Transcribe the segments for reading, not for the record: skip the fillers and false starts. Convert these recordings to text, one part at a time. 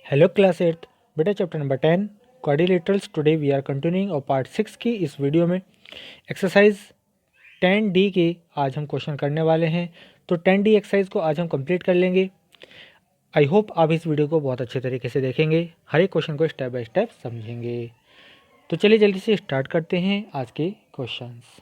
Hello class eighth बेटा chapter number 10 quadrilaterals. Today we are continuing और part 6 की इस वीडियो में एक्सरसाइज 10D के आज हम क्वेश्चन करने वाले हैं। तो 10D एक्सरसाइज को आज हम कंप्लीट कर लेंगे। आई होप आप इस वीडियो को बहुत अच्छे तरीके से देखेंगे, हर एक क्वेश्चन को स्टेप बाय स्टेप समझेंगे। तो चलिए जल्दी से स्टार्ट करते हैं आज के क्वेश्चंस।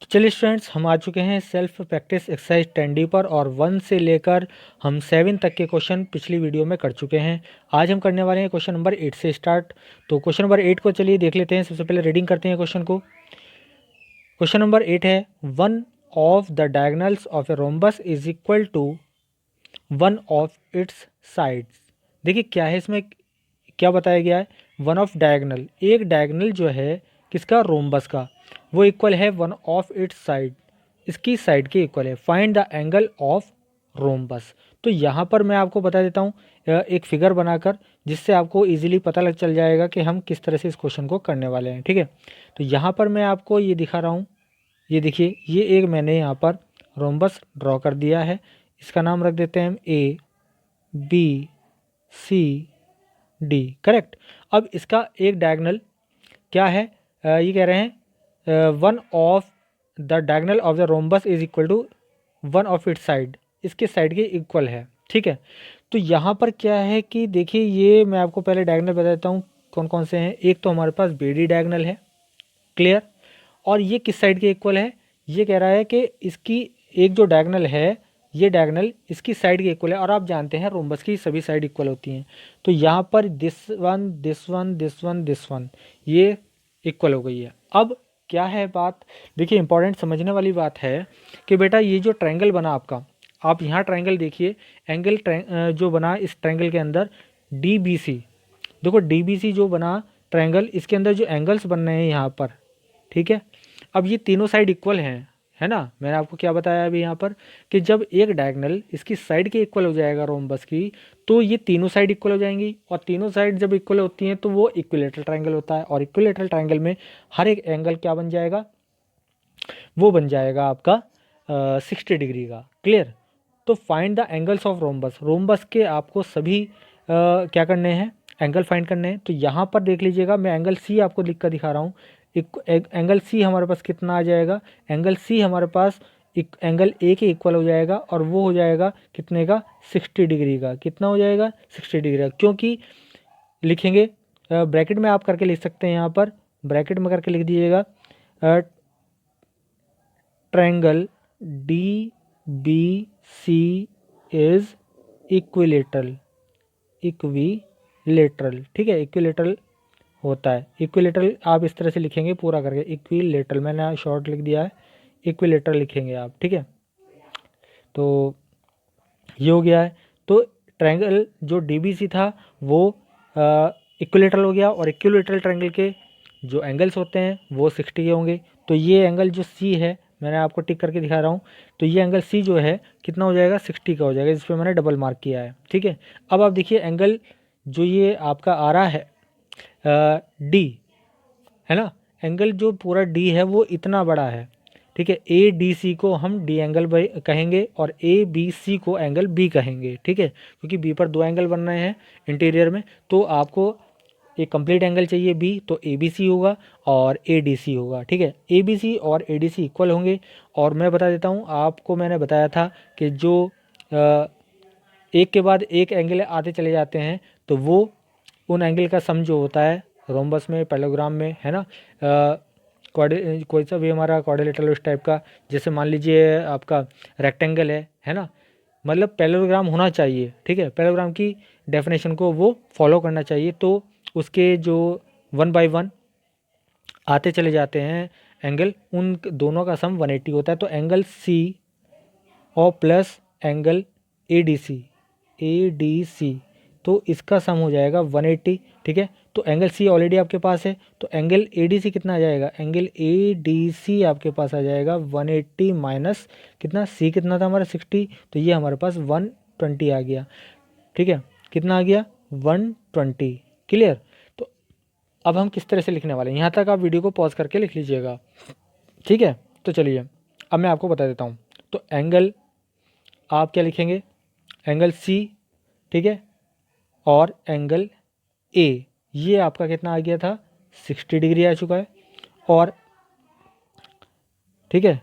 तो चलिए स्टूडेंट्स, हम आ चुके हैं सेल्फ प्रैक्टिस एक्सरसाइज 10D पर और 1 से लेकर हम 7 तक के क्वेश्चन पिछली वीडियो में कर चुके हैं। आज हम करने वाले हैं क्वेश्चन नंबर 8 से स्टार्ट। तो क्वेश्चन नंबर 8 को चलिए देख लेते हैं। सबसे पहले रीडिंग करते हैं क्वेश्चन को। क्वेश्चन नंबर 8 है, one of the diagonals of a rhombus is equal to one of its sides. देखिए क्या है इसमें, क्या बताया गया है। वन ऑफ डायगोनल, एक डायगोनल जो है किसका, रोम्बस का, वो इक्वल है वन ऑफ इट्स साइड, इसकी साइड के इक्वल है। Find the angle of rhombus. तो यहाँ पर मैं आपको बता देता हूँ एक फिगर बनाकर, जिससे आपको इजीली पता लग चल जाएगा कि हम किस तरह से इस क्वेश्चन को करने वाले हैं। ठीक है, तो यहाँ पर मैं आपको ये दिखा रहा हूँ, ये देखिए, ये एक मैंने यहाँ पर रोम्बस ड्रॉ कर दिया है। इसका नाम रख देते हैं हम A B C D, correct. अब इसका एक डायगोनल क्या है, ये कह रहे हैं one of the diagonal of the rhombus is equal to one of its side, इसके साइड के इक्वल है। ठीक है, तो यहाँ पर क्या है कि देखिए, ये मैं आपको पहले डायगोनल बता देता हूँ कौन कौन से हैं। एक तो हमारे पास BD डायगोनल है, क्लियर। और ये किस साइड के इक्वल है, ये कह रहा है कि इसकी एक जो डायगोनल है, ये डायगोनल इसकी साइड के इक्वल है। और आप जानते हैं रोम्बस की सभी साइड इक्वल होती हैं। तो यहाँ पर this one this one this one this one, ये इक्वल हो गई है। अब क्या है बात, देखिए इंपॉर्टेंट समझने वाली बात है कि बेटा ये जो ट्रायंगल बना आपका, आप यहाँ ट्रायंगल देखिए, एंगल जो बना इस ट्रायंगल के अंदर DBC, देखो DBC जो बना ट्रायंगल, इसके अंदर जो एंगल्स बन रहे हैं यहाँ पर, ठीक है। अब ये तीनों साइड इक्वल हैं, है ना। मैंने आपको क्या बताया अभी यहाँ पर कि जब एक डायगोनल इसकी साइड के इक्वल हो जाएगा रोम्बस की, तो ये तीनों साइड इक्वल हो जाएंगी। और तीनों साइड जब इक्वल होती हैं तो वो इक्विलेटरल ट्रायंगल होता है। और इक्विलेटरल ट्रायंगल में हर एक एंगल क्या बन जाएगा, वो बन जाएगा आपका 60 डिग्री का, क्लियर। तो find the angles of rhombus, rhombus के आपको सभी क्या करने हैं, एंगल फाइंड करने हैं। तो यहाँ पर देख लीजिएगा, मैं एंगल C आपको लिख कर दिखा रहा हूँ। एंगल C हमारे पास कितना आ जाएगा, एंगल C हमारे पास एंगल A के इक्वल हो जाएगा, और वो हो जाएगा कितने का, 60 डिग्री का। कितना हो जाएगा, 60 डिग्री का। क्योंकि लिखेंगे ब्रैकेट में आप करके लिख सकते हैं, यहाँ पर ब्रैकेट में करके लिख दीजिएगा triangle DBC is equilateral, equilateral, ठीक है, इक्विलेटरल होता है। इक्विलेटरल आप इस तरह से लिखेंगे पूरा करके, इक्विलेटरल, मैंने शॉर्ट लिख दिया है, इक्विलेटरल लिखेंगे आप, ठीक है। तो ये हो गया है। तो ट्रायंगल जो DBC था वो इक्विलेटरल हो गया, और इक्विलेटरल ट्रायंगल के जो एंगल्स होते हैं वो 60 के होंगे। तो ये एंगल जो C है, मैंने आपको टिक करके दिखा रहा हूँ, तो ये एंगल C जो है कितना हो जाएगा, 60 का हो जाएगा, जिस पर मैंने डबल मार्क किया है। ठीक है, अब आप देखिए एंगल जो ये आपका आ रहा है D, है ना, एंगल जो पूरा D है वो इतना बड़ा है। ठीक है, ADC को हम D एंगल कहेंगे, और ABC को एंगल B कहेंगे। ठीक है, क्योंकि B पर दो एंगल बन रहे हैं इंटीरियर में, तो आपको एक कंप्लीट एंगल चाहिए B, तो ABC होगा और ADC होगा। ठीक है, ABC और ADC इक्वल होंगे। और मैं बता देता हूँ आपको, मैंने बताया था कि जो एक के बाद एक एंगल आते चले जाते हैं, तो वो उन एंगल का सम जो होता है रोम्बस में, पैरेललोग्राम में, है ना, कोई सा भी हमारा क्वाड्रिलेटरल उस टाइप का, जैसे मान लीजिए आपका रेक्टेंगल है ना, मतलब पैरेललोग्राम होना चाहिए। ठीक है, पैरेललोग्राम की डेफिनेशन को वो फॉलो करना चाहिए। तो उसके जो 1 बाय 1 आते चले जाते हैं एंगल, उन दोनों का सम 180 होता है। तो एंगल C और प्लस एंगल ADC, तो इसका सम हो जाएगा 180। ठीक है, तो एंगल C ऑलरेडी आपके पास है, तो एंगल ADC कितना आ जाएगा, एंगल ADC आपके पास आ जाएगा 180 माइनस कितना, C कितना था हमारा 60, तो ये हमारे पास 120 आ गया। ठीक है, कितना आ गया, 120, क्लियर। तो अब हम किस तरह से लिखने वाले हैं, यहाँ तक आप वीडियो को पॉज करके लिख लीजिएगा। ठीक है, तो चलिए अब मैं आपको बता देता हूँ। तो एंगल आप क्या लिखेंगे, एंगल C, ठीक है, और एंगल ए ये आपका कितना आ गया था, 60 डिग्री आ चुका है। और ठीक है,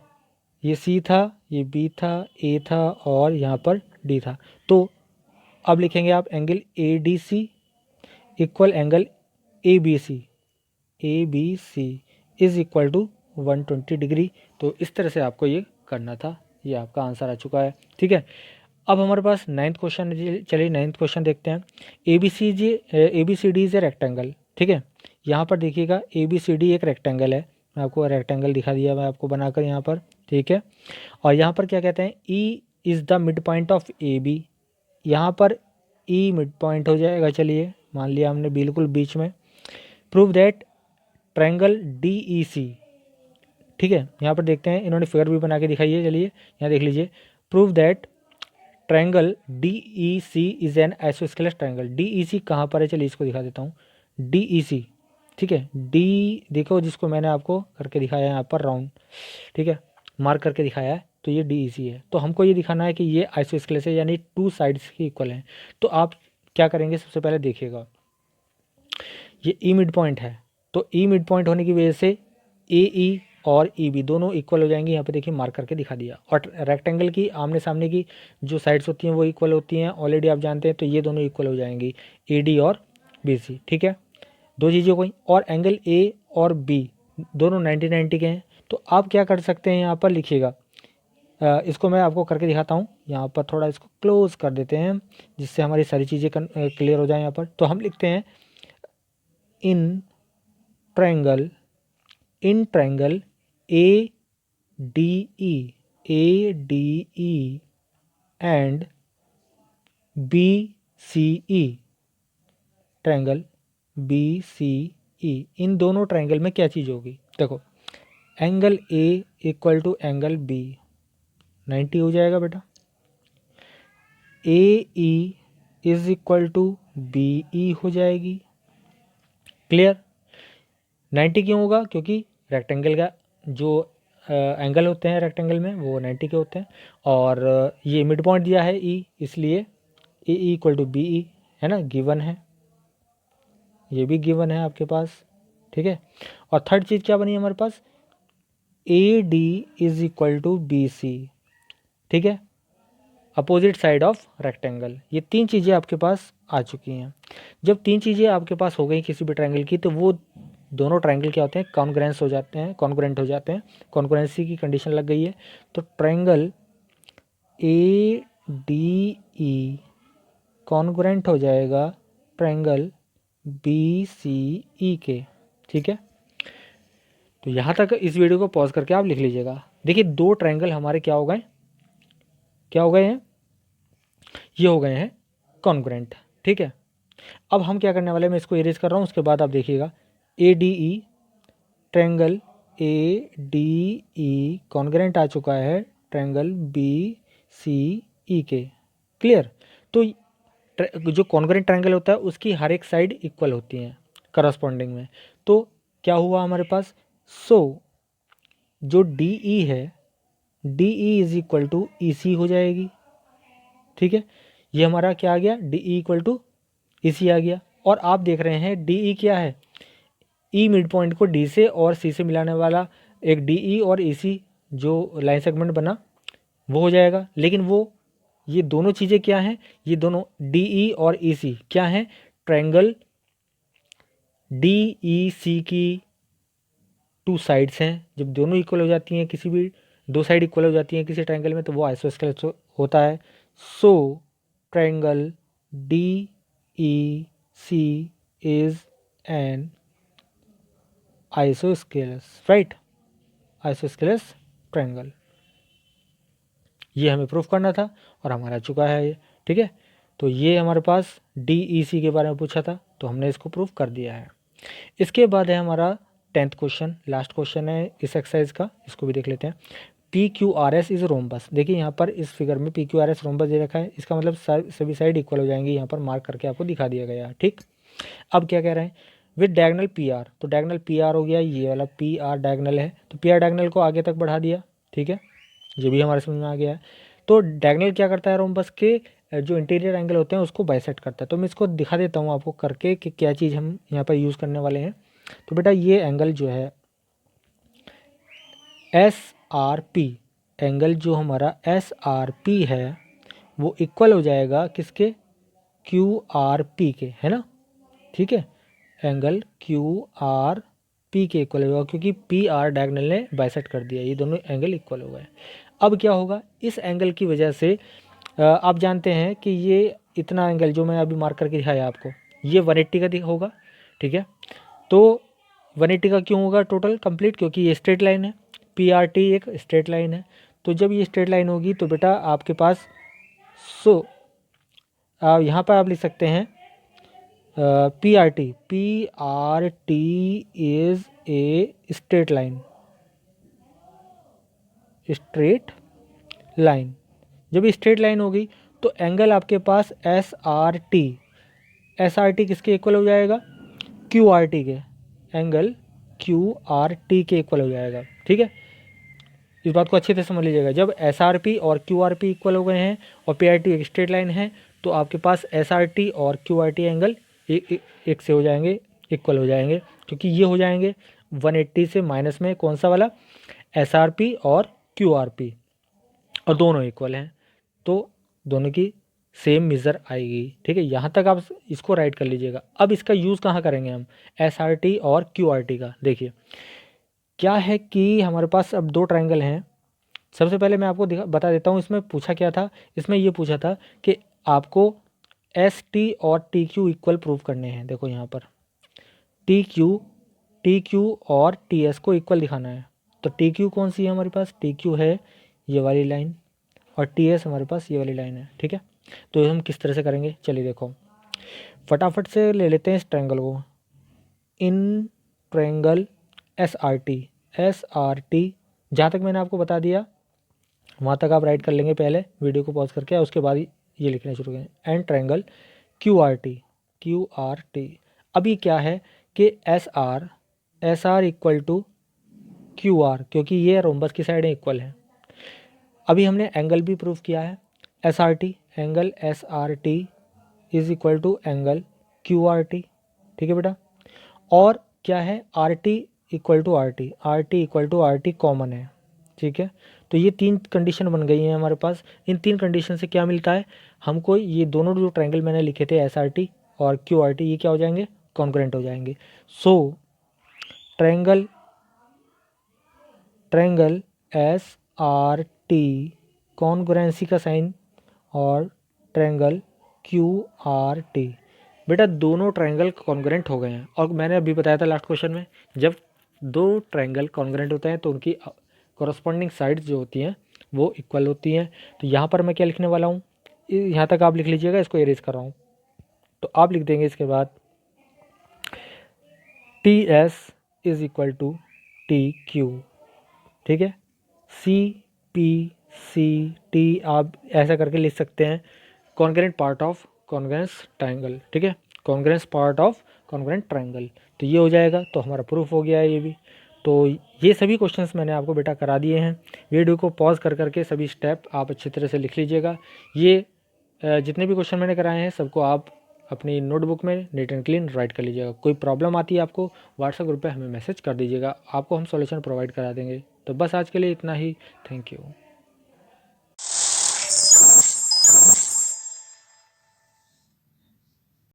ये सी था, ये बी था, ए था और यहाँ पर डी था। तो अब लिखेंगे आप angle A D C equal angle A B C is equal to 120 degree. तो इस तरह से आपको ये करना था। ये आपका आंसर आ चुका है। ठीक है, अब हमारे पास 9th क्वेश्चन है। चलिए 9th क्वेश्चन देखते हैं। A B C D is a rectangle. ठीक है, यहाँ पर देखिएगा ए बी सी डी एक रेक्टेंगल है। मैं आपको रेक्टेंगल दिखा दिया मैं आपको बनाकर यहाँ पर। ठीक है, और यहाँ पर क्या कहते हैं, E is the midpoint of A B. यहाँ पर ई मिड पॉइंट हो जाएगा। चलिए मान लिया हमने बिल्कुल बीच में। Prove that triangle D E C. ठीक है, यहाँ पर देखते हैं, इन्होंने फिगर भी बना के दिखाई है। चलिए यहाँ देख लीजिए। Prove that triangle D E C is an isosceles triangle. D E C कहाँ पर है, चलिए इसको दिखा देता हूँ। डी ई सी, ठीक है, डी देखो जिसको मैंने आपको करके दिखाया है यहाँ पर राउंड, ठीक है, मार्क करके दिखाया है, तो ये डी ई सी है। तो हमको ये दिखाना है कि ये आइसोस्केलेस है, यानी टू साइड्स की इक्वल हैं। तो आप क्या करेंगे, सबसे पहले देखिएगा ये ई मिड पॉइंट है, तो ई मिड पॉइंट होने की वजह से ए ई और ई बी दोनों इक्वल हो जाएंगे। यहाँ पे देखिए मार्क करके दिखा दिया। और रेक्टेंगल की आमने सामने की जो साइड्स होती हैं वो इक्वल होती हैं, ऑलरेडी आप जानते हैं। तो ये दोनों इक्वल हो जाएंगी, ए डी और बी सी। ठीक है, दो चीज़ें हो गई। और एंगल ए और बी दोनों 90-90 के हैं। तो आप क्या कर सकते हैं, यहाँ पर लिखिएगा, इसको मैं आपको करके दिखाता हूँ। यहाँ पर थोड़ा इसको क्लोज कर देते हैं जिससे हमारी सारी चीज़ें क्लियर हो जाए। यहाँ पर तो हम लिखते हैं in triangle A D E and B C E, triangle B C E, इन दोनों ट्रायंगल में क्या चीज़ होगी, देखो angle A equal to angle B 90 हो जाएगा बेटा। A E is equal to B E हो जाएगी। क्लियर, 90 क्यों होगा, क्योंकि रेक्टेंगल का जो एंगल होते हैं रेक्टेंगल में वो 90 के होते हैं। और ये मिड पॉइंट दिया है ई, इसलिए ए इक्वल टू बी ई है ना, गिवन है, ये भी गिवन है आपके पास। ठीक है, और थर्ड चीज़ क्या बनी हमारे पास, A D is equal to B C. ठीक है, अपोजिट साइड ऑफ रेक्टेंगल। ये तीन चीज़ें आपके पास आ चुकी हैं। जब तीन चीज़ें आपके पास हो गई किसी भी ट्रायंगल की, तो वो दोनों ट्रायंगल क्या होते हैं, कॉन्ग्रुएंस हो जाते हैं, कॉन्ग्रुएंट हो जाते हैं। कॉन्ग्रुएंसी की कंडीशन लग गई है, तो triangle A D E congruent हो जाएगा ट्रायंगल बी सी ई के। ठीक है, तो यहाँ तक इस वीडियो को पॉज करके आप लिख लीजिएगा। देखिए दो ट्रायंगल हमारे क्या हो गए, क्या हो गए हैं, ये हो गए हैं कॉन्ग्रुएंट। ठीक है, अब हम क्या करने वाले हैं, मैं इसको इरेज कर रहा हूँ, उसके बाद आप देखिएगा A D E, triangle A D E congruent आ चुका है ट्रायंगल बी सी ई के। क्लियर, तो जो कॉन्ग्रुएंट ट्रायंगल होता है उसकी हर एक साइड इक्वल होती हैं करस्पॉन्डिंग में। तो क्या हुआ हमारे पास, जो डी ई है, D E is equal to E C हो जाएगी। ठीक है, ये हमारा क्या आ गया, D E equal to E C आ गया। और आप देख रहे हैं डी ई क्या है, ई मिड पॉइंट को डी से और सी से मिलाने वाला एक डी ई और ई सी जो लाइन सेगमेंट बना वो हो जाएगा। लेकिन वो ये दोनों चीज़ें क्या हैं, ये दोनों डी ई और ई सी क्या हैं, ट्रायंगल डी ई सी की टू साइड्स हैं। जब दोनों इक्वल हो जाती हैं, किसी भी दो साइड इक्वल हो जाती हैं किसी ट्रायंगल में, तो वो आइसोस्केलेस होता है। So triangle D E C is an isosceles, right, isosceles triangle. ये हमें प्रूफ करना था और हमारा चुका है ये। ठीक है, तो ये हमारे पास डी ई सी के बारे में पूछा था, तो हमने इसको प्रूफ कर दिया है। इसके बाद है हमारा 10th क्वेश्चन, लास्ट क्वेश्चन है इस एक्सरसाइज का, इसको भी देख लेते हैं। P Q R S is rhombus. देखिए यहाँ पर इस फिगर में P Q R S rhombus दे रखा है, इसका मतलब सभी साइड इक्वल हो जाएंगी, यहाँ पर मार्क करके आपको दिखा दिया गया है। ठीक, अब क्या कह रहे हैं, विद डायगोनल पी आर, तो डायगोनल पी आर हो गया, ये वाला पी आर डायगोनल है, तो पी आर डायगोनल को आगे तक बढ़ा दिया। ठीक है, ये भी हमारे समझ में आ गया है। तो डायगोनल क्या करता है रोम्बस के, जो इंटीरियर एंगल होते हैं उसको बाइसेक्ट करता है। तो मैं इसको दिखा देता हूँ आपको करके कि क्या चीज़ हम यहाँ पर यूज़ करने वाले हैं। तो बेटा ये एंगल जो है SRP, एंगल जो हमारा SRP है वो इक्वल हो जाएगा किसके, QRP के, है ना, ठीक है। एंगल QRP के इक्वल होगा क्योंकि PR डायगोनल ने बाइसेक्ट कर दिया, ये दोनों एंगल इक्वल हो गए। अब क्या होगा, इस एंगल की वजह से आप जानते हैं कि ये इतना एंगल जो मैं अभी मार्क करके दिखाया आपको, ये 180 का होगा, ठीक है। तो 180 का क्यों होगा टोटल कंप्लीट, क्योंकि ये स्ट्रेट लाइन है, PRT एक स्ट्रेट लाइन है। तो जब ये स्ट्रेट लाइन होगी तो बेटा आपके पास यहाँ पर आप लिख सकते हैं PRT is a straight line. जब स्ट्रेट लाइन होगी तो एंगल आपके पास SRT किसके इक्वल हो जाएगा, QRT के, एंगल QRT के इक्वल हो जाएगा, ठीक है। इस बात को अच्छे से समझ लीजिएगा, जब SRP और QRP इक्वल हो गए हैं और PRT एक स्ट्रेट लाइन है तो आपके पास SRT और QRT एंगल एक से हो जाएंगे, इक्वल हो जाएंगे, क्योंकि ये हो जाएंगे 180 से माइनस में कौन सा वाला, SRP और QRP, और दोनों इक्वल हैं तो दोनों की सेम मेज़र आएगी, ठीक है। यहाँ तक आप इसको राइट कर लीजिएगा। अब इसका यूज़ कहाँ करेंगे हम, SRT और QRT का। देखिए क्या है कि हमारे पास अब दो ट्रायंगल हैं। सबसे पहले मैं आपको बता देता हूँ इसमें पूछा क्या था। इसमें ये पूछा था कि आपको ST और TQ इक्वल प्रूव करने हैं। देखो यहाँ पर TQ और TS को इक्वल दिखाना है। तो TQ कौन सी है हमारे पास, TQ है ये वाली लाइन और TS हमारे पास ये वाली लाइन है, ठीक है। तो हम किस तरह से करेंगे, चलिए देखो फटाफट से ले लेते हैं इस ट्रायंगल को। इन ट्रायंगल SRT जहाँ तक मैंने आपको बता दिया वहाँ तक आप राइट कर लेंगे पहले वीडियो को पॉज करके, उसके बाद ये लिखना शुरू करें। And triangle QRT। अभी क्या है कि SR इक्वल टू QR, क्योंकि ये रोम्बस की साइडें इक्वल हैं। अभी हमने एंगल भी प्रूव किया है, SRT, angle SRT is equal to angle QRT, ठीक है बेटा। और क्या है, RT equal to RT common है, ठीक है। तो ये तीन कंडीशन बन गई हैं हमारे पास। इन तीन कंडीशन से क्या मिलता है हमको, ये दोनों जो ट्रायंगल मैंने लिखे थे SRT और QRT, ये क्या हो जाएंगे, कॉन्ग्रुएंट हो जाएंगे। सो ट्रायंगल SRT कॉन्ग्रुएंसी का साइन और ट्रायंगल QRT, बेटा दोनों ट्रायंगल कॉन्ग्रुएंट हो गए हैं। और मैंने अभी बताया था लास्ट क्वेश्चन में, जब दो ट्रायंगल कॉन्ग्रुएंट होते हैं तो उनकी कॉरस्पॉन्डिंग साइड्स जो होती हैं वो इक्वल होती हैं। तो यहाँ पर मैं क्या लिखने वाला हूँ, यहाँ तक आप लिख लीजिएगा, इसको एरेज कर रहा हूँ। तो आप लिख देंगे इसके बाद TS is equal to TQ, ठीक है। CPCT आप ऐसा करके लिख सकते हैं, congruent part of congruence triangle, ठीक है, congruence part of congruent triangle. तो ये हो जाएगा, तो हमारा प्रूफ हो गया है ये भी। तो ये सभी क्वेश्चंस मैंने आपको बेटा करा दिए हैं। वीडियो को पॉज कर करके सभी स्टेप आप अच्छी तरह से लिख लीजिएगा। ये जितने भी क्वेश्चन मैंने कराए हैं सबको आप अपनी नोटबुक में नीट एंड क्लीन राइट कर लीजिएगा। कोई प्रॉब्लम आती है आपको व्हाट्सएप ग्रुप पे हमें मैसेज कर दीजिएगा, आपको हम सॉल्यूशन प्रोवाइड करा देंगे। तो बस आज के लिए इतना ही, थैंक यू।